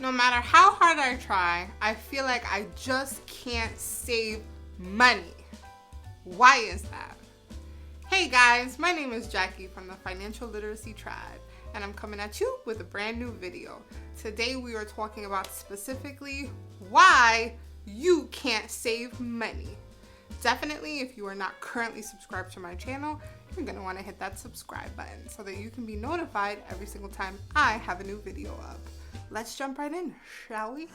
No matter how hard I try, I feel like I just can't save money. Why is that? Hey guys, my name is Jackie from the Financial Literacy Tribe, and I'm coming at you with a brand new video. Today we are talking about specifically why you can't save money. Definitely, if you are not currently subscribed to my channel, you're going to want to hit that subscribe button so that you can be notified every single time I have a new video up. Let's jump right in, shall we?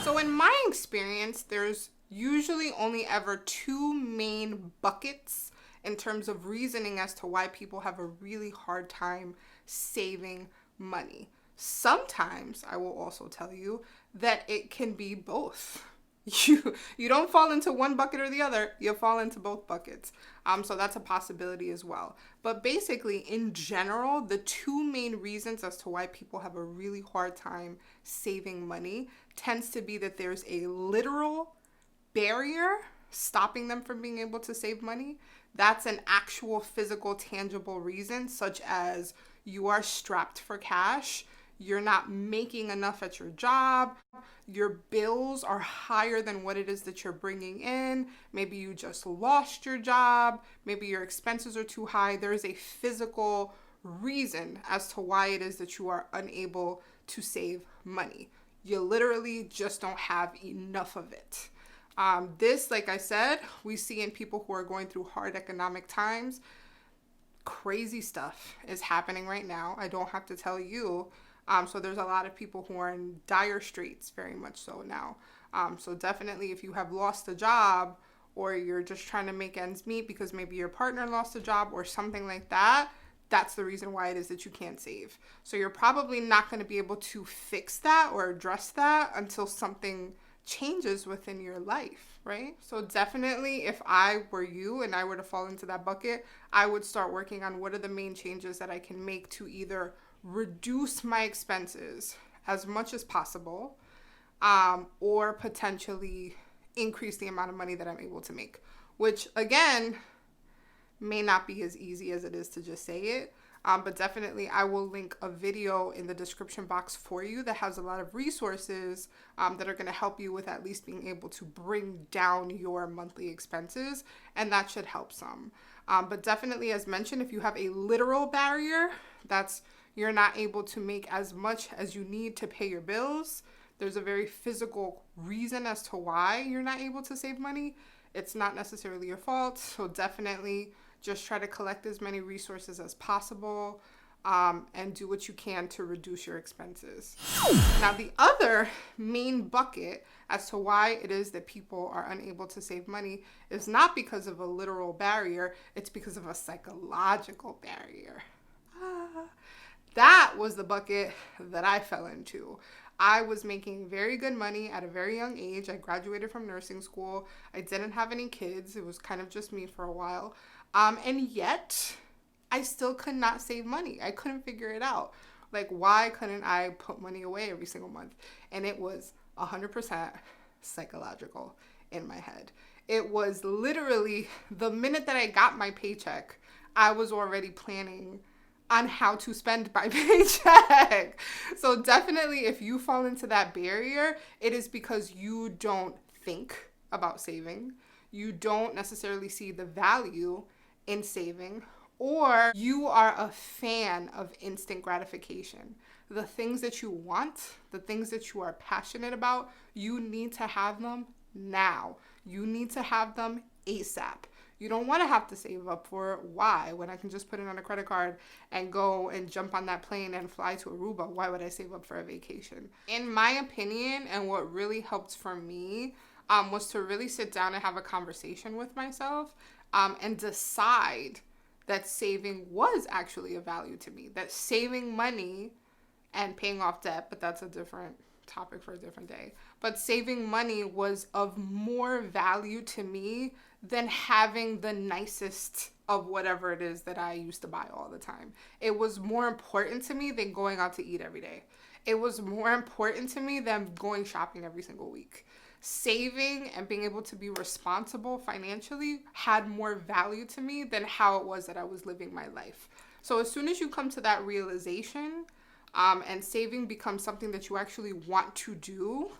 So in my experience, there's usually only ever two main buckets in terms of reasoning as to why people have a really hard time saving money. Sometimes I will also tell you that it can be both. You don't fall into one bucket or the other, you fall into both buckets. So that's a possibility as well. But basically, in general, the two main reasons as to why people have a really hard time saving money tends to be that there's a literal barrier stopping them from being able to save money. That's an actual physical, tangible reason, such as you are strapped for cash, you're not making enough at your job, your bills are higher than what it is that you're bringing in, maybe you just lost your job, maybe your expenses are too high. There is a physical reason as to why it is that you are unable to save money. You literally just don't have enough of it. This, like I said, we see in people who are going through hard economic times. Crazy stuff is happening right now. I don't have to tell you. So there's a lot of people who are in dire straits, very much so now. So definitely if you have lost a job or you're just trying to make ends meet because maybe your partner lost a job or something like that, that's the reason why it is that you can't save. So you're probably not going to be able to fix that or address that until something changes within your life, right? So definitely if I were you and I were to fall into that bucket, I would start working on what are the main changes that I can make to either reduce my expenses as much as possible, or potentially increase the amount of money that I'm able to make, which again, may not be as easy as it is to just say it. But definitely I will link a video in the description box for you that has a lot of resources that are going to help you with at least being able to bring down your monthly expenses, and that should help some. But definitely, as mentioned, if you have a literal barrier, that's you're not able to make as much as you need to pay your bills, there's a very physical reason as to why you're not able to save money. It's not necessarily your fault, so definitely just try to collect as many resources as possible, and do what you can to reduce your expenses. Now, the other main bucket as to why it is that people are unable to save money is not because of a literal barrier, it's because of a psychological barrier. That was the bucket that I fell into. I was making very good money at a very young age. I graduated from nursing school. I didn't have any kids. It was kind of just me for a while. And yet, I still could not save money. I couldn't figure it out. Like, why couldn't I put money away every single month? And it was 100% psychological in my head. It was literally the minute that I got my paycheck, I was already planning on how to spend my paycheck. So definitely if you fall into that barrier, it is because you don't think about saving. You don't necessarily see the value in saving, or you are a fan of instant gratification. The things that you want, the things that you are passionate about, you need to have them now. You need to have them ASAP. You don't want to have to save up for it. Why? When I can just put it on a credit card and go and jump on that plane and fly to Aruba, why would I save up for a vacation? In my opinion, and what really helped for me was to really sit down and have a conversation with myself, and decide that saving was actually a value to me, that saving money and paying off debt, but that's a different topic for a different day. But saving money was of more value to me than having the nicest of whatever it is that I used to buy all the time. It was more important to me than going out to eat every day. It was more important to me than going shopping every single week. Saving and being able to be responsible financially had more value to me than how it was that I was living my life. So as soon as you come to that realization and saving becomes something that you actually want to do,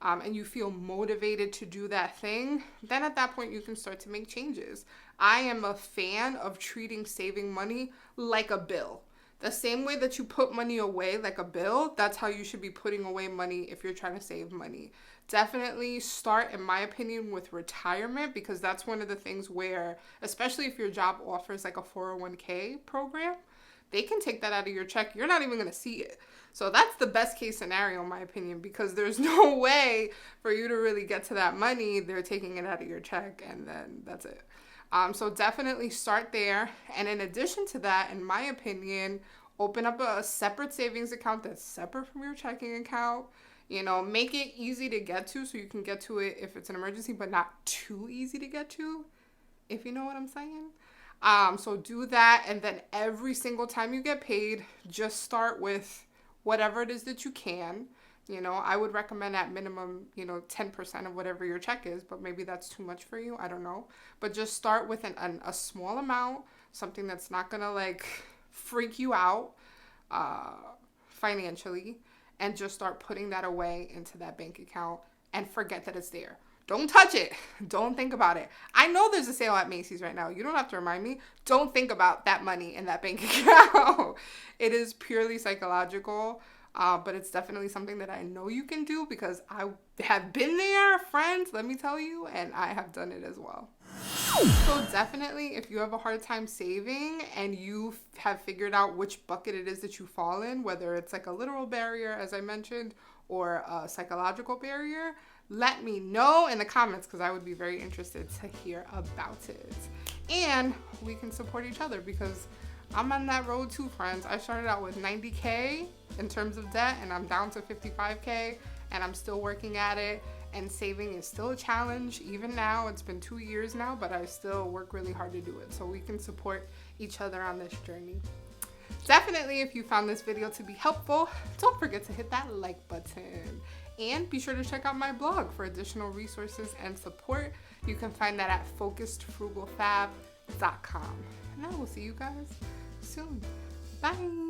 and you feel motivated to do that thing, then at that point you can start to make changes. I am a fan of treating saving money like a bill. The same way that you put money away like a bill, that's how you should be putting away money if you're trying to save money. Definitely start, in my opinion, with retirement, because that's one of the things where, especially if your job offers like a 401k program, they can take that out of your check. You're not even going to see it. So that's the best case scenario, in my opinion, because there's no way for you to really get to that money. They're taking it out of your check and then that's it. So definitely start there. And in addition to that, in my opinion, open up a separate savings account that's separate from your checking account. You know, make it easy to get to so you can get to it if it's an emergency, but not too easy to get to, if you know what I'm saying. So do that, and then every single time you get paid, just start with whatever it is that you can. You know, I would recommend at minimum, 10% of whatever your check is, but maybe that's too much for you. I don't know. But just start with a small amount, something that's not going to like freak you out financially, and just start putting that away into that bank account and forget that it's there. Don't touch it. Don't think about it. I know there's a sale at Macy's right now. You don't have to remind me. Don't think about that money in that bank account. It is purely psychological, but it's definitely something that I know you can do because I have been there, friends, let me tell you, and I have done it as well. So definitely, if you have a hard time saving and you have figured out which bucket it is that you fall in, whether it's like a literal barrier, as I mentioned, or a psychological barrier, let me know in the comments because I would be very interested to hear about it. And we can support each other because I'm on that road too, friends. I started out with 90K in terms of debt and I'm down to 55K and I'm still working at it. And saving is still a challenge. Even now, it's been 2 years now, but I still work really hard to do it. So we can support each other on this journey. Definitely, if you found this video to be helpful, don't forget to hit that like button. And be sure to check out my blog for additional resources and support. You can find that at focusedfrugalfab.com. And I will see you guys soon. Bye.